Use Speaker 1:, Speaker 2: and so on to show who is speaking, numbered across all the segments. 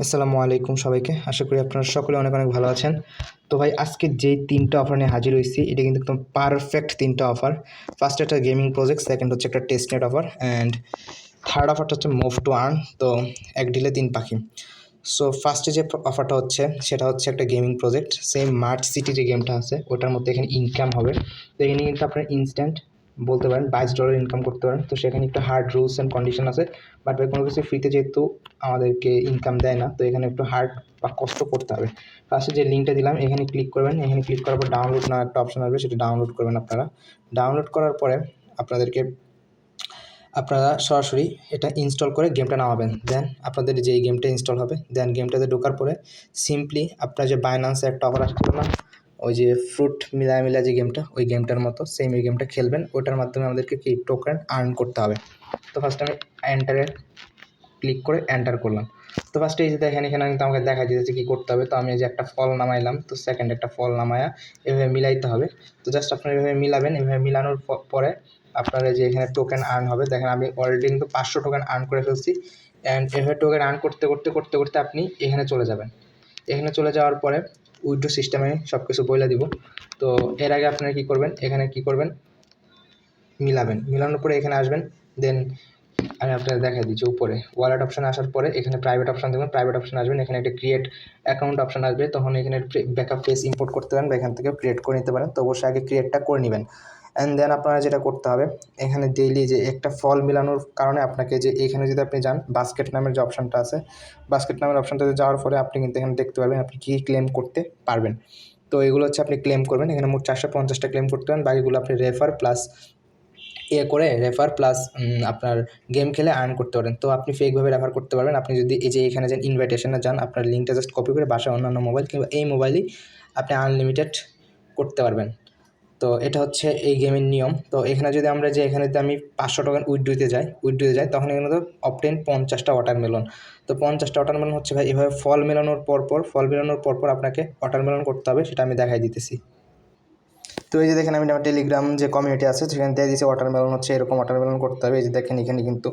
Speaker 1: আসসালামু আলাইকুম সবাইকে। আশা করি আপনারা সকলে অনেক অনেক ভালো আছেন। তো ভাই আজকে যেই ৩টা অফার নিয়ে হাজির হইছি এটা কিন্তু একদম পারফেক্ট ৩টা অফার। ফার্স্ট একটা গেমিং প্রজেক্ট, সেকেন্ড হচ্ছে একটা টেস্টনেট অফার অ্যান্ড থার্ড অফারটা হচ্ছে মুভ টু আর্ন। তো এক ঢিলে ৩ পাখি। সো ফার্স্টে যে অফারটা হচ্ছে সেটা হচ্ছে একটা gaming project, same mart city যে গেমটা আছে ওটার মধ্যে এখানে ইনকাম হবে। তো এখানে কিন্তু আপনার ইনস্ট্যান্ট বলতে পারেন $22 ইনকাম করতে পারেন। তো সেখানে একটু হার্ড রুলস অ্যান্ড কন্ডিশন আছে, বাট ভাই কোনো কিছু ফ্রিতে যেহেতু আমাদেরকে ইনকাম দেয় না, তো এখানে একটু হার্ড বা কষ্ট করতে হবে। ফার্স্টে যে লিঙ্কটা দিলাম এখানে ক্লিক করবেন। এখানে ক্লিক করার পর ডাউনলোড না একটা অপশন আসবে, সেটা ডাউনলোড করবেন। আপনারা ডাউনলোড করার পরে আপনারা সরাসরি এটা ইনস্টল করে গেমটা নামাবেন। দেন আপনাদের যে এই গেমটা ইনস্টল হবে, দেন গেমটাতে ঢোকার পরে সিম্পলি আপনার যে বাইন্যান্সে একটা অফার আসছিল না, ওই যে ফ্রুট মিলা যে গেমটা, ওই গেমটার মতো সেম এই গেমটা খেলবেন। ওটার মাধ্যমে আমাদেরকে কি টোকেন আর্ন করতে হবে। তো ফার্স্ট আমি এন্টারে ক্লিক করে এন্টার করলাম। তো ফার্স্টে এই যে দেখেন এখানে কিন্তু আমাকে দেখা দিয়েছে কী করতে হবে। তো আমি এই যে একটা ফল নামাইলাম, তো সেকেন্ড একটা ফল নামায়া এভাবে মিলাইতে হবে। তো জাস্ট আপনারা এভাবে মিলাবেন। এভাবে মিলানোর পরে আপনার যে এখানে টোকেন আর্ন হবে, দেখেন আমি অলরেডি কিন্তু 500 টোকেন আর্ন করে ফেলছি। অ্যান্ড এভাবে টোকেন আর্ন করতে করতে করতে করতে আপনি এখানে চলে যাবেন। এখানে চলে যাওয়ার পরে উইথড্র সিস্টেমে সব কিছু বলে দিব। তো এর আগে আপনারা কী করবেন, এখানে কী করবেন, মিলাবেন। মিলানোর পরে এখানে আসবেন। দেন আমি আপনাদের দেখাই দিচ্ছি, উপরে ওয়ালেট অপশান আসার পরে এখানে প্রাইভেট অপশান দেবেন। প্রাইভেট অপশান আসবেন, এখানে একটা ক্রিয়েট অ্যাকাউন্ট অপশান আসবে। তখন এখানে ব্যাকআপ ফেস ইম্পোর্ট করতে পারেন বা এখান থেকে ক্রিয়েট করে নিতে পারেন। তো অবশ্যই আগে ক্রিয়েটটা করে নেবেন। অ্যান্ড দেন আপনারা যেটা করতে হবে, এখানে ডেইলি যে একটা ফল মিলানোর কারণে আপনাকে যে এখানে যদি আপনি যান, বাস্কেট নামের যে অপশানটা আছে, বাস্কেট নামের অপশানটাতে যাওয়ার পরে আপনি কিন্তু এখানে দেখতে পারবেন আপনি কী ক্লেম করতে পারবেন। তো এগুলো হচ্ছে আপনি ক্লেম করবেন। এখানে মোট 450টা ক্লেম করতে পারেন। বাকিগুলো আপনি রেফার প্লাস আপনার গেম খেলে আর্ন করতে পারেন। তো আপনি ফেকভাবে রেফার করতে পারবেন। আপনি যদি এই যে এখানে যে ইনভাইটেশনে যান, আপনার লিঙ্কটা জাস্ট কপি করে বাসায় অন্যান্য মোবাইল কিংবা এই মোবাইলেই আপনি আনলিমিটেড করতে পারবেন। তো এটা হচ্ছে এই গেমের নিয়ম। তো এখানে যদি আমরা যে এখানে যদি আমি 500 টোকেন উইথড্রতে যাই, তখন এখানে তো অবটেন 50টা ওয়াটারমেলন। তো 50টা ওয়াটারমেলন হচ্ছে ভাই এভাবে ফল মেলানোর পরপর আপনাকে ওয়াটারমেলন করতে হবে, সেটা আমি দেখাই দিতেছি। তো এই যে দেখেন আমি আমার টেলিগ্রাম যে কমিউনিটি আছে সেখানে দিয়ে দিয়েছি ওয়াটারমেলন হচ্ছে এরকম ওয়াটারমেলন করতে হবে। এই যে দেখেন এখানে কিন্তু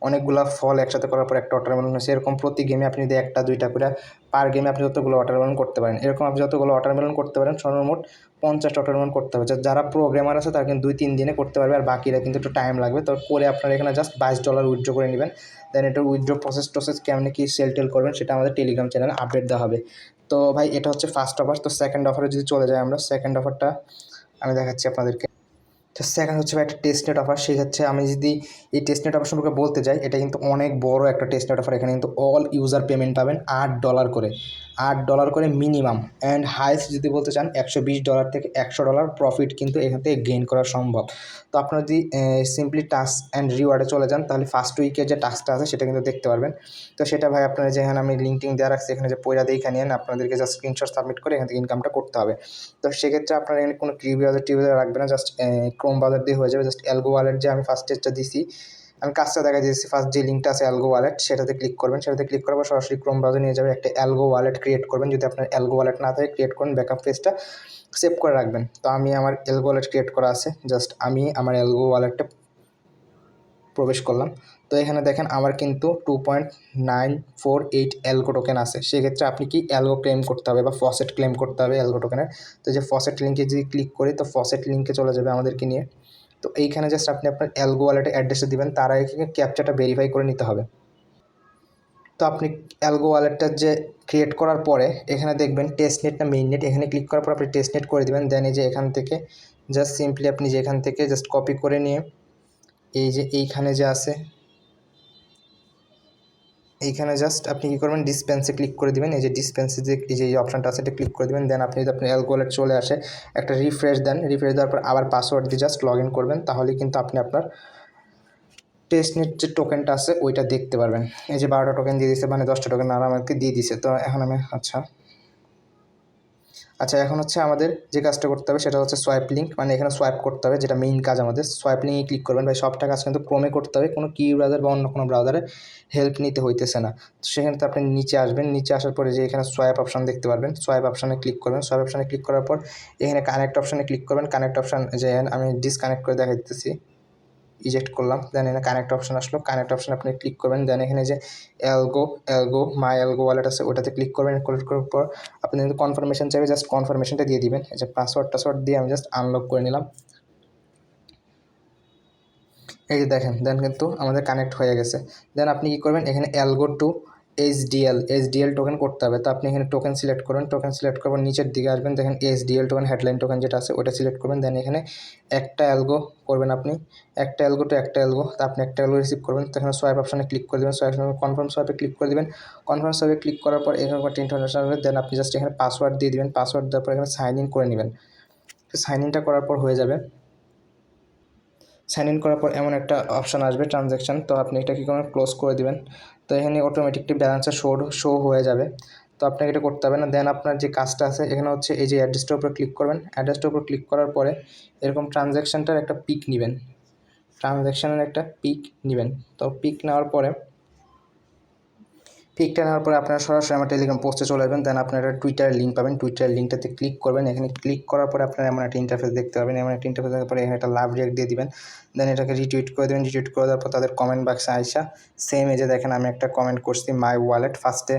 Speaker 1: অনেকগুলো ফল একসাথে করার পর একটা ওয়াটারমেলন হচ্ছে। এরকম প্রতি গেমে আপনি যদি একটা দুইটা করে পার গেমে আপনি যতগুলো ওয়াটারমেলন করতে পারেন, এরকম আপনি যতগুলো ওয়াটারমেলন করতে পারেন সর্বমোট 50টা ওয়াটারমেলন করতে হবে। যারা প্রোগ্রামার আছে তারা কিন্তু 2-3 দিনে করতে পারবে, আর বাকিরা কিন্তু একটু টাইম লাগবে। তো করে আপনারা এখানে জাস্ট $22 উইথড্র করে নেবেন। দেন এটা উইথড্র প্রসেস কেমন কী সেল করবেন সেটা আমাদের টেলিগ্রাম চ্যানেলে আপডেট দেওয়া হবে। তো ভাই এটা হচ্ছে ফার্স্ট অফার। তো সেকেন্ড অফারে যদি চলে যাই আমরা, সেকেন্ড অফারটা আমি দেখাচ্ছি আপনাদেরকে। তো সেকেন্ড হচ্ছে একটা টেস্টনেট অফার। সেক্ষেত্রে আমি যদি এই টেস্টনেট অফার সম্পর্কে বলতে যাই, এটা কিন্তু অনেক বড় একটা টেস্টনেট অফার। এখানে কিন্তু অল ইউজার পেমেন্ট পাবেন $8 করে, $8 করে মিনিমাম। অ্যান্ড হাইস্ট যদি বলতে চান $120 থেকে $100 প্রফিট কিন্তু এখান থেকে গেইন করা সম্ভব। তো আপনারা যদি সিম্পলি টাস্ক অ্যান্ড রিওয়ার্ডে চলে যান, তাহলে ফার্স্ট উইকের যে টাস্কটা আছে সেটা কিন্তু দেখতে পারবেন। তো সেটা ভাই আপনারা যেখানে আমি লিঙ্কিং দেওয়া রাখছি, এখানে যে পয়লা দিয়ে এখানে আপনাদেরকে জাস্ট স্ক্রিনশট সাবমিট করে এখান থেকে ইনকামটা করতে হবে। তো সেক্ষেত্রে আপনারা এখানে কোনো টিভি রাখবে না, জাস্ট ক্রোম ব্রাউজার দিয়ে হয়ে যাবে। জাস্ট অ্যালগো ওয়ালেট যে আমি ফার্স্টেরটা দিছি, আমি কাজটা দেখা দিয়েছি। ফার্স্ট যে লিঙ্কটা আছে অ্যালগো ওয়ালেট, সেটাতে ক্লিক করবেন। সেটাতে ক্লিক করার পর সরাসরি ক্রোম ব্রাউজার নিয়ে যাবে। একটা অ্যালগো ওয়ালেট ক্রিয়েট করবেন। যদি আপনার অ্যালগো ওয়ালেট না থাকে ক্রিয়েট করুন, ব্যাকআপ পেজটা সেভ করে রাখবেন। তো আমি আমার অ্যালগো ওয়ালেট ক্রিয়েট করা আছে, জাস্ট আমি আমার অ্যালগো ওয়ালেটটা প্রবেশ করলাম। তো এখানে দেখেন আমার কিন্তু 2.948 অ্যালগো টোকেন আছে। সেক্ষেত্রে আপনি কি অ্যালগো ক্লেম করতে হবে বা ফসেট ক্লেম করতে হবে অ্যালগো টোকেনের। তো যে ফসেট লিঙ্কে যদি ক্লিক করি, তো ফসেট লিঙ্কে চলে যাবে আমাদেরকে নিয়ে। তো এইখানে জাস্ট আপনি আপনার অ্যালগো ওয়ালেটের অ্যাড্রেসে দিবেন, তার আগে ক্যাপচাটা ভেরিফাই করে নিতে হবে। তো আপনি অ্যালগো ওয়ালেটটা যে ক্রিয়েট করার পরে এখানে দেখবেন টেস্টনেট না মেইন নেট, এখানে ক্লিক করার পর আপনি টেস্টনেট করে দেবেন। দেন এই যে এখান থেকে জাস্ট সিম্পলি আপনি যে এখান থেকে জাস্ট কপি করে নিয়ে এই যে এইখানে যে আছে, এইখানে জাস্ট আপনি কী করবেন, ডিসপেন্সে ক্লিক করে দেবেন। এই যে ডিসপেন্সে যে এই যে অপশানটা আছে এটা ক্লিক করে দেবেন। দেন আপনি যদি আপনার অ্যালগো ওয়ালেট চলে আসে, একটা রিফ্রেশ দেন। রিফ্রেশ দেওয়ার পর আবার পাসওয়ার্ড দিয়ে জাস্ট লগ ইন করবেন। তাহলেই কিন্তু আপনি আপনার টেস্টনেট যে টোকেনটা আছে ওইটা দেখতে পারবেন। এই যে 12টা টোকেন দিয়ে দিচ্ছে, মানে 10টা টোকেন আর আমাকে দিয়ে দিছে। তো এখন আমি এখন হচ্ছে আমাদের যে কাজটা করতে হবে সেটা হচ্ছে সোয়াইপ লিঙ্ক, মানে এখানে সোয়াইপ করতে হবে, যেটা মেইন কাজ আমাদের। সোয়াইপ লিঙ্কে ক্লিক করবেন। ভাই সবটা কাজ কিন্তু ক্রোমে করতে হবে, কোনো কি ব্রাউজার বা অন্য কোনো ব্রাউজারে হেল্প নিতে হইতেছে না। তো সেখানে তো আপনি নিচে আসবেন। নিচে আসার পরে যে এখানে সোয়াইপ অপশান দেখতে পারবেন, সোয়াইপ অপশানে ক্লিক করবেন। সোয়াইপ অপশানে ক্লিক করার পর এখানে কানেক্ট অপশানে ক্লিক করবেন। কানেক্ট অপশান যে আমি ডিসকানেক্ট করে দেখা দিতেছি, ইজেক্ট করলাম। দেন এখানে কানেক্ট অপশন আসলো, কানেক্ট অপশন আপনি ক্লিক করবেন। দেন এখানে যে মাই এলগো ওয়ালেট আছে ওটাতে ক্লিক করবেন। ক্লিক করার পর আপনি যদি কনফার্মেশন চাইবে জাস্ট কনফার্মেশনটা দিয়ে দিবেন। এই যে পাসওয়ার্ড দিয়ে আমি জাস্ট আনলক করে নিলাম। এই যে দেখেন, দেন কিন্তু আমাদের কানেক্ট হয়ে গেছে। দেন আপনি কী করবেন, এখানে এলগো টু এইচডিএল টোকেন করতে হবে। তো আপনি এখানে টোকেন সিলেক্ট করবেন, টোকেন সিলেক্ট করবেন, নিচের দিকে আসবেন, দেখেন এইচডিএল টোকেন হেডলাইন টোকেন যেটা আছে ওটা সিলেক্ট করবেন। দেন এখানে একটা এলগো করবেন আপনি, একটা এলগো তো আপনি একটা এলগো রিসিভ করবেন। তো এখানে সোয়াইপ অপশানে ক্লিক করে দেবেন, সোয়াইপ কনফার্ম সোয়াইপে ক্লিক করে দেবেন। কনফার্ম সোয়াইপে ক্লিক করার পর এখানে ইন্টারনেশন হবে। দেন আপনি জাস্ট এখানে পাসওয়ার্ড দিয়ে দেবেন, পাসওয়ার্ড দেওয়ার পর এখানে সাইন ইন করে নেবেন। সাইন ইনটা করার পর হয়ে যাবে। সাইন ইন করার পর এমন একটা অপশান আসবে ট্রানজ্যাকশান, তো আপনি এটা কী করবেন, ক্লোজ করে দিবেন। তো এখানে অটোমেটিকলি ব্যালেন্সটা শো হয়ে যাবে। তো আপনাকে এটা করতে হবে না। দেন আপনার যে কাজটা আছে এখানে হচ্ছে এই যে অ্যাড্রেসটার উপর ক্লিক করবেন। অ্যাড্রেসটার উপর ক্লিক করার পরে এরকম ট্রানজ্যাকশানটার একটা পিক নেবেন, তো পিক নেওয়ার পরে আপনারা সরাসরি আমার টেলিগ্রাম পোস্টে চলে যাবেন। দেন আপনারা টুইটারের লিঙ্ক পাবেন, টুইটারের লিঙ্কটাতে ক্লিক করবেন। এখানে ক্লিক করার পরে আপনারা এমন একটা ইন্টারফেস দেখতে পাবেন। এমন একটা ইন্টারফেস দেখার পরে এখানে একটা লাভ রিয়াক্ট দিয়ে দিবেন। দেন এটাকে রিটুইট করে দেবেন। রিটুইট করে দেওয়ার পর তাদের কমেন্ট বাক্সে আইসা সেম এই যে দেখেন আমি একটা কমেন্ট করছি মাই ওয়ালেট, ফার্স্টে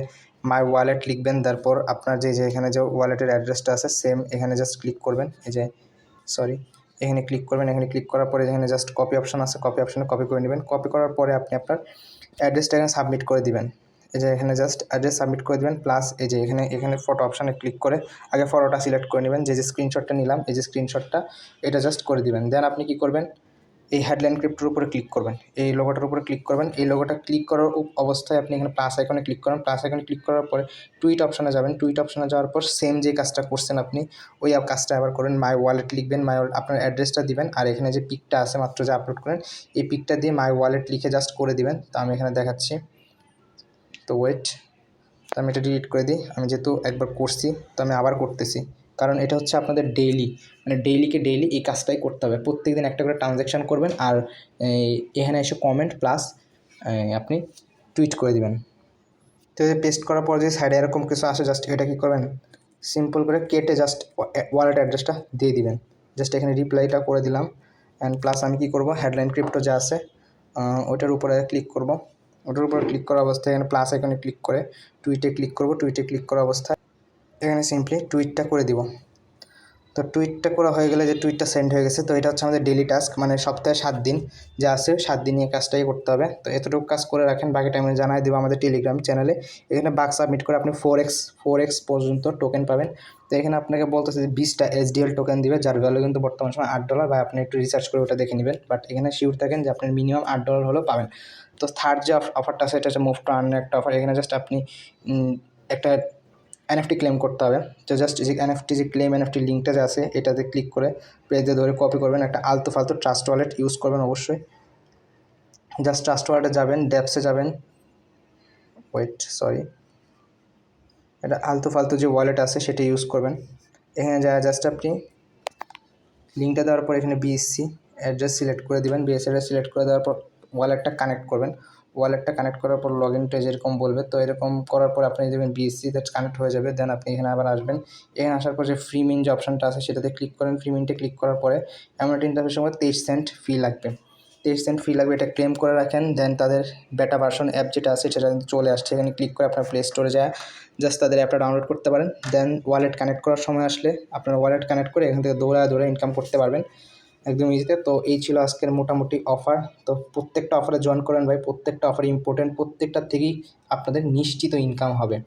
Speaker 1: মাই ওয়ালেট লিখবেন। তারপর আপনার যে এখানে যে ওয়ালেটের অ্যাড্রেসটা আছে সেম এখানে জাস্ট ক্লিক করবেন। এখানে ক্লিক করবেন। এখানে ক্লিক করার পরে এখানে জাস্ট কপি অপশন আছে, কপি অপশনে কপি করে নেবেন। কপি করার পরে আপনি আপনার অ্যাড্রেসটা এখানে সাবমিট করে দিবেন। এই যে এখানে জাস্ট অ্যাড্রেস সাবমিট করে দেবেন। প্লাস এই যে এখানে ফটো অপশানে ক্লিক করে আগে ফটোটা সিলেক্ট করে নেবেন। যে স্ক্রিনশটটা নিলাম এই যে স্ক্রিনশটটা এটা জাস্ট করে দিবেন। দেন আপনি কী করবেন, এই হেডলাইন ক্রিপ্টোর উপরে ক্লিক করবেন, এই লোগোটার উপরে ক্লিক করবেন। এই লোগোটা ক্লিক করার অবস্থায় আপনি এখানে প্লাস আইকনে ক্লিক করেন। প্লাস আইকনে ক্লিক করার পরে টুইট অপশানে যাবেন। টুইট অপশানে যাওয়ার পর সেম যে কাজটা করছেন আপনি ওই কাজটা আবার করেন। মাই ওয়ালেট লিখবেন, আপনার অ্যাড্রেসটা দিবেন। আর এখানে যে পিকটা আছে মাত্র যে আপলোড করেন এই পিকটা দিয়ে মাই ওয়ালেট লিখে জাস্ট করে দিবেন। তো আমি এখানে দেখাচ্ছি, তো ওয়েট, তো আমি এটা ডিলিট করে দিই। আমি যেহেতু একবার করছি তো আমি আবার করতেছি, কারণ এটা হচ্ছে আপনাদের ডেইলি ডেইলি এই কাজটাই করতে হবে। প্রত্যেক দিন একটা করে ট্রানজ্যাকশান করবেন আর এখানে এসে কমেন্ট প্লাস আপনি টুইট করে দিবেন। তো এই পেস্ট করার পর যে সাইডে এরকম কিছু আসে জাস্ট এটা কী করবেন, সিম্পল করে কেটে জাস্ট ওয়ালেট অ্যাড্রেসটা দিয়ে দিবেন। জাস্ট এখানে রিপ্লাইটা করে দিলাম। অ্যান্ড প্লাস আমি কী করব, হেডলাইন ক্রিপ্টো যা আছে ওটার উপরে ক্লিক করব। ওটার উপর ক্লিক করা অবস্থায় এখানে প্লাস আইকনে ক্লিক করে টুইটে ক্লিক করব। টুইটে ক্লিক করা অবস্থায় এখানে সিম্পলি টুইটটা করে দিব। তো টুইটটা করা হয়ে গেলে যে টুইটটা সেন্ড হয়ে গেছে, তো এটা হচ্ছে আমাদের ডেইলি টাস্ক, মানে সপ্তাহে 7 দিন যা আছে 7 দিন এই কাজটাই করতে হবে। তো এতটুকু কাজ করে রাখেন, বাকি টাইমে জানাই দেবো আমাদের টেলিগ্রাম চ্যানেলে। এখানে বাগ সাবমিট করে আপনি 4x পর্যন্ত টোকেন পাবেন। তো এখানে আপনাকে বলতেছে যে 20টা এইচডিএল টোকেন দিবে, যার ভ্যালু কিন্তু বর্তমান সময় $8, বা আপনি একটু রিসার্চ করে ওটা দেখে নেবেন। বাট এখানে শিওর থাকেন যে আপনার মিনিমাম $8 হলেও পাবেন। তো থার্ড যে অফারটা আছে এটা হচ্ছে মুভ টু আর্ন একটা অফার। এখানে জাস্ট আপনি একটা এনএফটি ক্লেম করতে হবে। তো জাস্ট যে এনএফটি লিঙ্কটা যে আছে এটাতে ক্লিক করে পেজে ধরে কপি করবেন। একটা আলতু ফালতু ট্রাস্ট ওয়ালেট ইউজ করবেন অবশ্যই। জাস্ট ট্রাস্ট ওয়ালেটে যাবেন, ড্যাপসে যাবেন, এটা আলতু ফালতু যে ওয়ালেট আছে সেটা ইউজ করবেন। এখানে যা জাস্ট আপনি লিঙ্কটা দেওয়ার পর এখানে বিএসসি অ্যাড্রেস সিলেক্ট করে দেবেন। বিএসসি অ্যাড্রেস সিলেক্ট করে দেওয়ার পর ওয়ালেটটা কানেক্ট করবেন। ওয়ালেটটা কানেক্ট করার পর লগ ইন পেজ এরকম বলবে। তো এরকম করার পর আপনি দেবেন বিএসসি, দ্যাট কানেক্ট হয়ে যাবে। দেন আপনি এখানে আবার আসবেন। এখানে আসার পর যে ফ্রি মিন যে অপশানটা আছে সেটাতে ক্লিক করেন। ফ্রি মিনটে ক্লিক করার পরে এমন একটা ইন্টারফেসের সময় 23 সেন্ট ফি লাগবে। 23 সেন্ট ফি লাগবে, এটা ক্লেম করে রাখেন। দেন তাদের বেটা ভার্সন অ্যাপ যেটা আছে সেটা চলে আসছে, এখানে ক্লিক করে আপনার প্লে স্টোরে যায় জাস্ট তাদের অ্যাপটা ডাউনলোড করতে পারেন। দেন ওয়ালেট কানেক্ট করার সময় আসলে আপনার ওয়ালেট কানেক্ট করে এখান থেকে দৌড়ে ইনকাম করতে পারবেন একদম ইজিতে। তো এই ছিল আজকের মোটামুটি অফার। তো প্রত্যেকটা অফারে জয়েন করেন ভাই, প্রত্যেকটা অফার ইম্পর্টেন্ট, প্রত্যেকটার থেকেই আপনাদের নিশ্চিত ইনকাম হবে।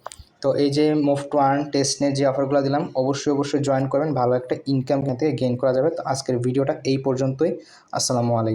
Speaker 1: তো এই যে মুভ টু আর্ন টেস্টনেট যে অফারগুলো দিলাম অবশ্যই জয়েন করবেন, ভালো একটা ইনকাম এখান থেকে গেইন করা যাবে। তো আজকের ভিডিওটা এই পর্যন্তই। আসসালামু আলাইকুম।